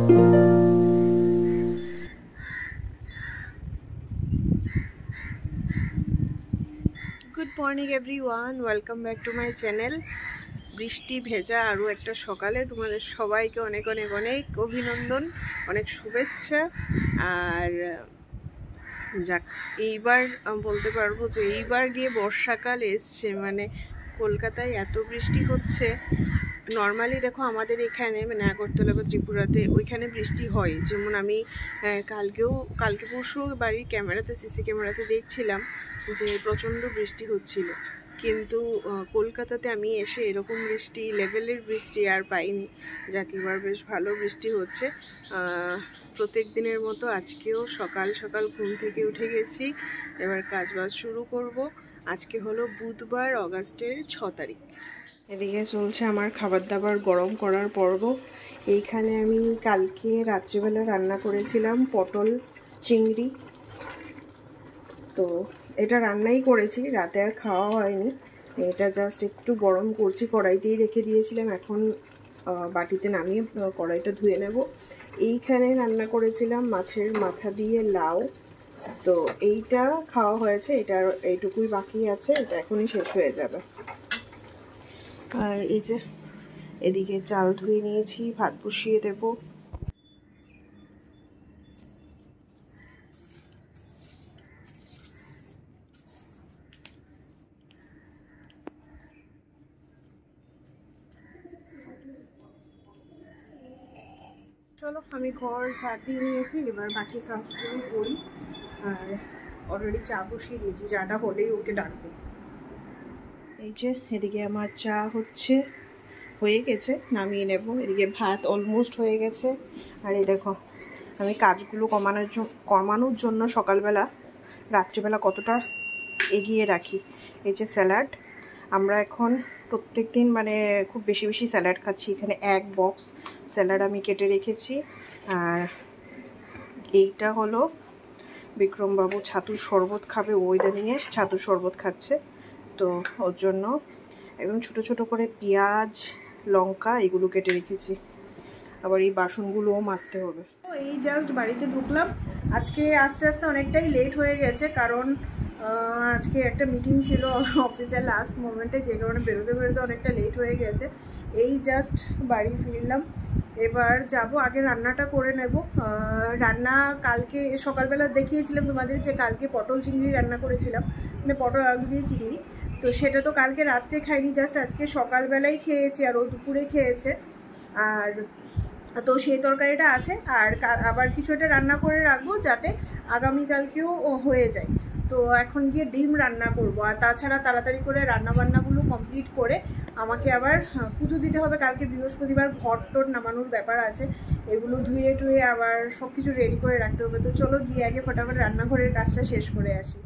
Good morning everyone, welcome back to my channel. বৃষ্টি ভেজা আরও একটা সকালে তোমাদের সবাইকে অনেক অনেক অনেক অভিনন্দন, অনেক শুভেচ্ছা। আর যাক, এইবার বলতে পারবো যে এইবার গিয়ে বর্ষাকাল এসছে। মানে কলকাতায় এত বৃষ্টি হচ্ছে। নর্মালি দেখো আমাদের এখানে মানে আগরতলা বা ত্রিপুরাতে ওইখানে বৃষ্টি হয়, যেমন আমি কালকে পরশু বাড়ির ক্যামেরাতে সিসি ক্যামেরাতে দেখছিলাম যে প্রচণ্ড বৃষ্টি হচ্ছিল। কিন্তু কলকাতাতে আমি এসে এরকম বৃষ্টি লেভেলের বৃষ্টি আর পাইনি। যাক, এবার বেশ ভালো বৃষ্টি হচ্ছে। প্রত্যেক দিনের মতো আজকেও সকাল সকাল ঘুম থেকে উঠে গেছি, এবার কাজবাজ শুরু করব। আজকে হলো বুধবার, অগাস্টের 6 তারিখ। এদিকে চলছে আমার খাবার দাবার গরম করার পর্ব। এইখানে আমি কালকে রাত্রিবেলা রান্না করেছিলাম পটল চিংড়ি, তো এটা রান্নাই করেছি, রাতে আর খাওয়া হয়নি। এটা জাস্ট একটু গরম করছি, কড়াইতেই রেখে দিয়েছিলাম, এখন বাটিতে নামিয়ে কড়াইটা ধুয়ে নেব। এইখানে রান্না করেছিলাম মাছের মাথা দিয়ে লাউ, তো এইটা খাওয়া হয়েছে, এটার এইটুকুই বাকি আছে, এটা এখনই শেষ হয়ে যাবে। আর এই যে এদিকে চাল ধুয়ে নিয়েছি, ভাত বসিয়ে দেব। চলো, আমি ঘর ঝাড় দিয়ে নিয়েছি, এবার বাকি কাজগুলো করি। আর অলরেডি চা বসিয়ে দিয়েছি, চাটা হলেই ওকে ডাকবো। এই যে এদিকে আমার চা হয়ে গেছে, নামিয়ে নেব। এদিকে ভাত অলমোস্ট হয়ে গেছে। আর এই দেখো, আমি কাজগুলো কমানোর জন্য সকালবেলা রাত্রিবেলা কতটা এগিয়ে রাখি। এই যে স্যালাড, আমরা এখন প্রত্যেক দিন মানে খুব বেশি বেশি স্যালাড খাচ্ছি। এখানে এক বক্স স্যালাড আমি কেটে রেখেছি। আর এইটা হলো বিক্রমবাবু ছাতুর শরবত খাবে, ওইদানিয়ে ছাতুর শরবত খাচ্ছে, তো ওর জন্য একদম ছোট ছোট করে পেঁয়াজ লঙ্কা এগুলো কেটে রেখেছি। আবার এই বাসনগুলোও মাজতে হবে। তো এই জাস্ট বাড়িতে ঢুকলাম। আজকে আস্তে আস্তে অনেকটাই লেট হয়ে গেছে, কারণ আজকে একটা মিটিং ছিল অফিসের লাস্ট মোমেন্টে, যে কারণে বেরোতে বেরোতে অনেকটা লেট হয়ে গেছে। এই জাস্ট বাড়ি ফিরলাম, এবার যাব, আগে রান্নাটা করে নেব। রান্না কালকে সকালবেলা দেখিয়েছিলাম তোমাদের যে কালকে পটল চিংড়ি রান্না করেছিলাম, মানে পটল আলু দিয়ে চিংড়ি। তো সেটা তো কালকে রাত্রে খাইনি, জাস্ট আজকে সকালবেলাই খেয়েছি, আর ও দুপুরে খেয়েছে। আর তো সেই তরকারিটা আছে, আর আবার কিছু একটা রান্না করে রাখবো যাতে আগামীকালকেও হয়ে যায়। তো এখন গিয়ে ডিম রান্না করব। আর তাছাড়া তাড়াতাড়ি করে রান্নাবান্নাগুলো কমপ্লিট করে আমাকে আবার পুজো দিতে হবে। কালকে বৃহস্পতিবার, ঘট টট নামানোর ব্যাপার আছে, এগুলো ধুয়ে টুয়ে আবার সব কিছু রেডি করে রাখতে হবে। তো চলো গিয়ে আগে ফটাফট রান্নাঘরের কাজটা শেষ করে আসি।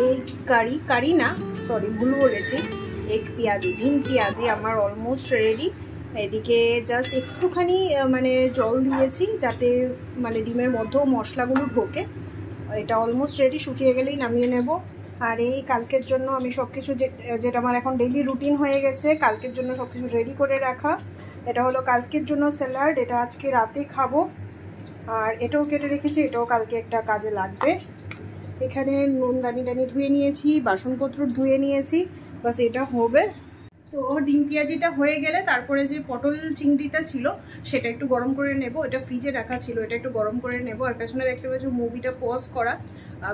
এগ কারি না, সরি ভুল বলেছি, এগ পেঁয়াজি, ডিম পেঁয়াজি আমার অলমোস্ট রেডি। এদিকে জাস্ট একটুখানি মানে জল দিয়েছি যাতে মানে ডিমের মধ্যেও মশলাগুলো ঢোকে। এটা অলমোস্ট রেডি, শুকিয়ে গেলেই নামিয়ে নেব। আর এই কালকের জন্য আমি সব কিছু যেটা আমার এখন ডেইলি রুটিন হয়ে গেছে, কালকের জন্য সব কিছু রেডি করে রাখা। এটা হলো কালকের জন্য স্যালাড, এটা আজকে রাতে খাবো। আর এটাও কেটে রেখেছি, এটাও কালকে একটা কাজে লাগবে। এখানে নুন দানি ধুয়ে নিয়েছি, বাসনপত্র ধুয়ে নিয়েছি, বাস এটা হবে। তো ডিম পেঁয়াজিটা হয়ে গেলে তারপরে যে পটল চিংড়িটা ছিল সেটা একটু গরম করে নেব। এটা ফ্রিজে রাখা ছিল, এটা একটু গরম করে নেব। আর পেছনে দেখতে পাচ্ছি মুভিটা পজ করা,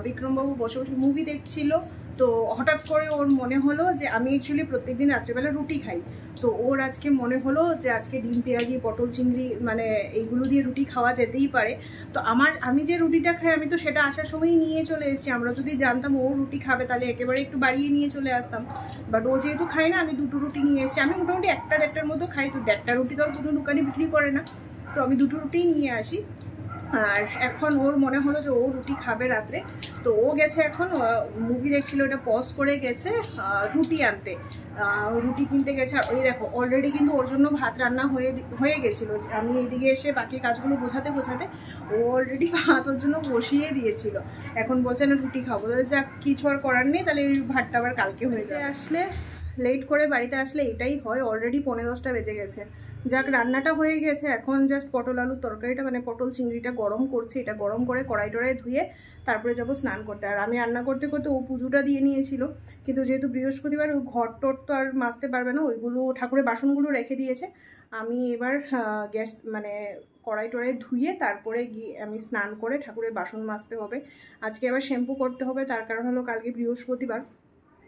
বিক্রমবাবু বসে বসে মুভি দেখছিল। তো হঠাৎ করে ওর মনে হলো যে আমি অ্যাকচুয়ালি প্রত্যেকদিন রাত্রেবেলা রুটি খাই, তো ওর আজকে মনে হলো যে আজকে ডিম পেঁয়াজি পটল চিংড়ি মানে এইগুলো দিয়ে রুটি খাওয়া যেতেই পারে। তো আমি যে রুটিটা খাই আমি তো সেটা আসার সময়ই নিয়ে চলে এসেছি। আমরা যদি জানতাম ও রুটি খাবে তাহলে একেবারে একটু বাড়িয়ে নিয়ে চলে আসতাম, বাট ও যেহেতু খাই না, আমি দুটো রুটি নিয়ে এসেছি। আমি মোটামুটি একটা দেড়টার মতো খাই, তো দেড়টা রুটি তো আর কোনো দোকানে বিক্রি করে না, তো আমি দুটো রুটিই নিয়ে আসি। আর এখন ওর মনে হলো যে ও রুটি খাবে রাত্রে, তো ও গেছে এখন মুভি দেখছিল, ওটা পজ করে গেছে রুটি আনতে, রুটি কিনতে গেছে। আর ওই দেখো অলরেডি কিন্তু ওর জন্য ভাত রান্না হয়ে গেছিলো। আমি এদিকে এসে বাকি কাজগুলো গোছাতে ও অলরেডি ভাত ওর জন্য বসিয়ে দিয়েছিল। এখন বলছে না রুটি খাবো, তাহলে যাক কিছু আর করার নেই, তাহলে এই ভাতটা আবার কালকে হয়ে যায়। আসলে লেট করে বাড়িতে আসলে এটাই হয়, অলরেডি 10:30 বেজে গেছে। যাক রান্নাটা হয়ে গেছে, এখন জাস্ট পটল আলুর তরকারিটা মানে পটল চিংড়িটা গরম করছি। এটা গরম করে কড়াই টড়াই ধুয়ে তারপরে যাবো স্নান করতে। আর আমি রান্না করতে করতে ও পুজোটা দিয়ে নিয়েছিল, কিন্তু যেহেতু বৃহস্পতিবার ওই ঘর টর তো আর মাজতে পারবে না, ওইগুলো ঠাকুরের বাসনগুলো রেখে দিয়েছে। আমি এবার গ্যাস মানে কড়াই টড়াই ধুয়ে তারপরে গিয়ে আমি স্নান করে ঠাকুরের বাসন মাজতে হবে। আজকে আবার শ্যাম্পু করতে হবে, তার কারণ হলো কালকে বৃহস্পতিবার।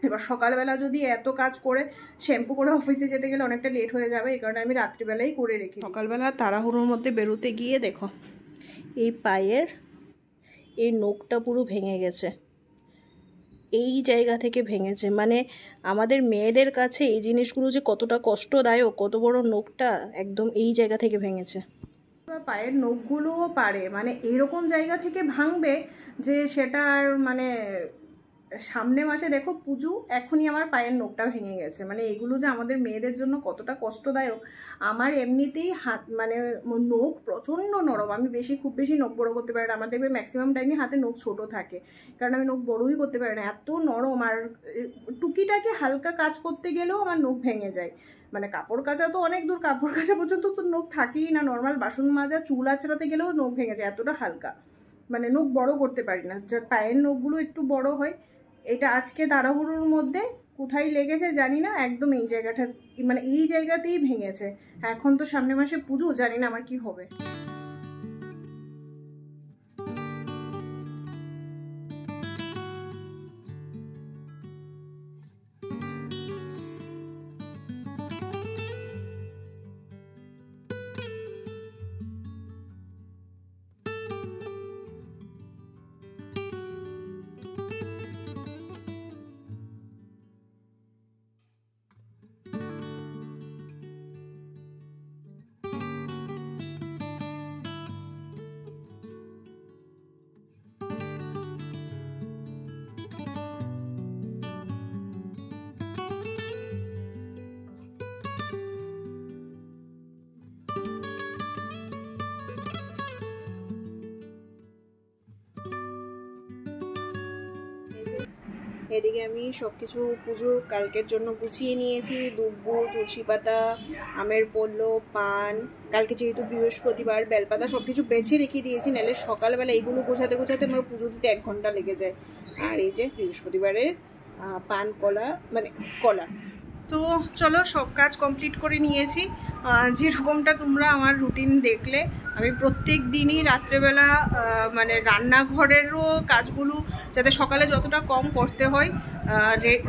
এবার সকালবেলা যদি এত কাজ করে শ্যাম্পু করে অফিসে যেতে গেলে অনেকটা লেট হয়ে যাবে, এই কারণে আমি রাত্রিবেলাই করে রেখি। সকালবেলা তাড়াহুড়োর মধ্যে বেরোতে গিয়ে দেখো এই পায়ের এই নখটা পুরো ভেঙে গেছে, এই জায়গা থেকে ভেঙেছে। মানে আমাদের মেয়েদের কাছে এই জিনিসগুলো যে কতটা কষ্টদায়ক, কত বড় নখটা একদম এই জায়গা থেকে ভেঙেছে। পায়ের নখগুলোও পারে মানে এরকম জায়গা থেকে ভাঙবে যে সেটা আর মানে সামনে মাসে দেখো পুজো, এখনই আমার পায়ের নখটা ভেঙে গেছে। মানে এগুলো যে আমাদের মেয়েদের জন্য কতটা কষ্টদায়ক। আমার এমনিতেই হাত মানে নখ প্রচণ্ড নরম, আমি খুব বেশি নখ বড়ো করতে পারি না। আমার দেখবে ম্যাক্সিমাম টাইমে হাতে নখ ছোটো থাকে, কারণ আমি নখ বড়োই করতে পারি না, এত নরম। আর টুকিটাকে হালকা কাজ করতে গেলেও আমার নখ ভেঙে যায়। মানে কাপড় কাচা তো অনেক দূর, কাপড় কাচা পর্যন্ত তো নখ থাকেই না, নর্মাল বাসন মাজা চুল আঁচড়াতে গেলেও নখ ভেঙে যায়, এতটা হালকা। মানে নখ বড় করতে পারি না, পায়ের নখগুলো একটু বড় হয়। এটা আজকে তাড়াহুড়োর মধ্যে কোথায় লেগেছে জানি না, একদম এই জায়গাটা মানে এই জায়গাতেই ভেঙেছে। এখন তো সামনে মাসে পুজো, জানি না আমার কি হবে। এদিকে আমি সব কিছু পুজোর কালকের জন্য গুছিয়ে নিয়েছি। দুব্বু, তুলসী পাতা, আমের পল্ল, পান, কালকে যেহেতু বৃহস্পতিবার বেলপাতা সব কিছু বেছে রেখে দিয়েছি, নাহলে সকালবেলা এইগুলো গোছাতে আমার পুজো দিতে 1 ঘন্টা লেগে যায়। আর এই যে বৃহস্পতিবারের পান কলা মানে কলা। তো চলো সব কাজ কমপ্লিট করে নিয়েছি। যেরকমটা তোমরা আমার রুটিন দেখলে, আমি প্রত্যেক দিনই রাত্রেবেলা মানে রান্নাঘরেরও কাজগুলো যাতে সকালে যতটা কম করতে হয়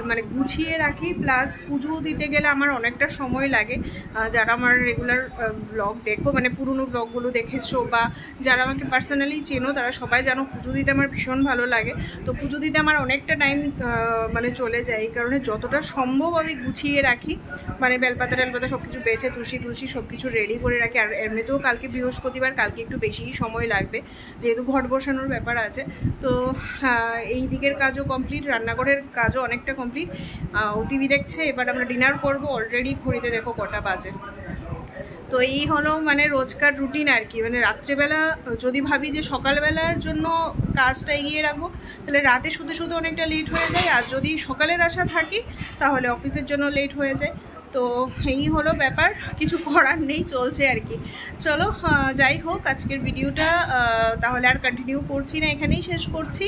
মানে গুছিয়ে রাখি। প্লাস পুজো দিতে গেলে আমার অনেকটা সময় লাগে। যারা আমার রেগুলার ব্লগ দেখো মানে পুরনো ব্লগগুলো দেখেছো বা যারা আমাকে পার্সোনালি চেনো তারা সবাই জানো পুজো দিতে আমার ভীষণ ভালো লাগে। তো পুজো দিতে আমার অনেকটা টাইম মানে চলে যায়, এই কারণে যতটা সম্ভব আমি গুছিয়ে রাখি। মানে বেলপাতা টেলপাতা সব কিছু বেছে, তুলসী টুলসি সব কিছু রেডি করে রাখি। আর এমনিতেও কালকে বৃহস্পতিবার, কালকে একটু বেশিই সময় লাগবে যেহেতু ঘট বসানোর ব্যাপার আছে। তো এই দিকের কাজও কমপ্লিট, রান্নাঘরের কাজও অনেকটা কমপ্লিট। টিভি দেখছে, এবার আমরা ডিনার করব। অলরেডি ঘড়িতে দেখো কটা বাজে। তো এই হলো মানে রোজকার রুটিন আর কি। মানে রাত্রেবেলা যদি ভাবি যে সকালবেলার জন্য কাজটা এগিয়ে রাখবো, তাহলে রাতে শুতে শুতে অনেকটা লেট হয়ে যায়। আর যদি সকালের আশা থাকি তাহলে অফিসের জন্য লেট হয়ে যায়। তো এই হলো ব্যাপার, কিছু করার নেই, চলছে আর কি। চলো যাই হোক, আজকের ভিডিওটা তাহলে আর কন্টিনিউ করছি না, এখানেই শেষ করছি।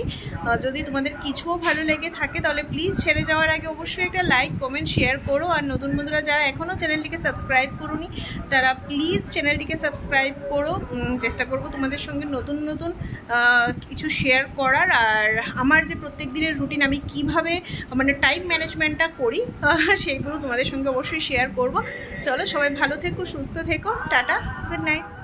যদি তোমাদের কিছুও ভালো লেগে থাকে তাহলে প্লিজ ছেড়ে যাওয়ার আগে অবশ্যই একটা লাইক, কমেন্ট, শেয়ার করো। আর নতুন বন্ধুরা যারা এখনও চ্যানেলটিকে সাবস্ক্রাইব করোনি তারা প্লিজ চ্যানেলটিকে সাবস্ক্রাইব করো। চেষ্টা করব তোমাদের সঙ্গে নতুন নতুন কিছু শেয়ার করার। আর আমার যে প্রত্যেক দিনের রুটিন আমি কিভাবে মানে টাইম ম্যানেজমেন্টটা করি সেইগুলো তোমাদের সঙ্গে অবশ্যই শেয়ার করব। চলো সবাই ভালো থেকো, সুস্থ থেকো, টাটা, গুড নাইট।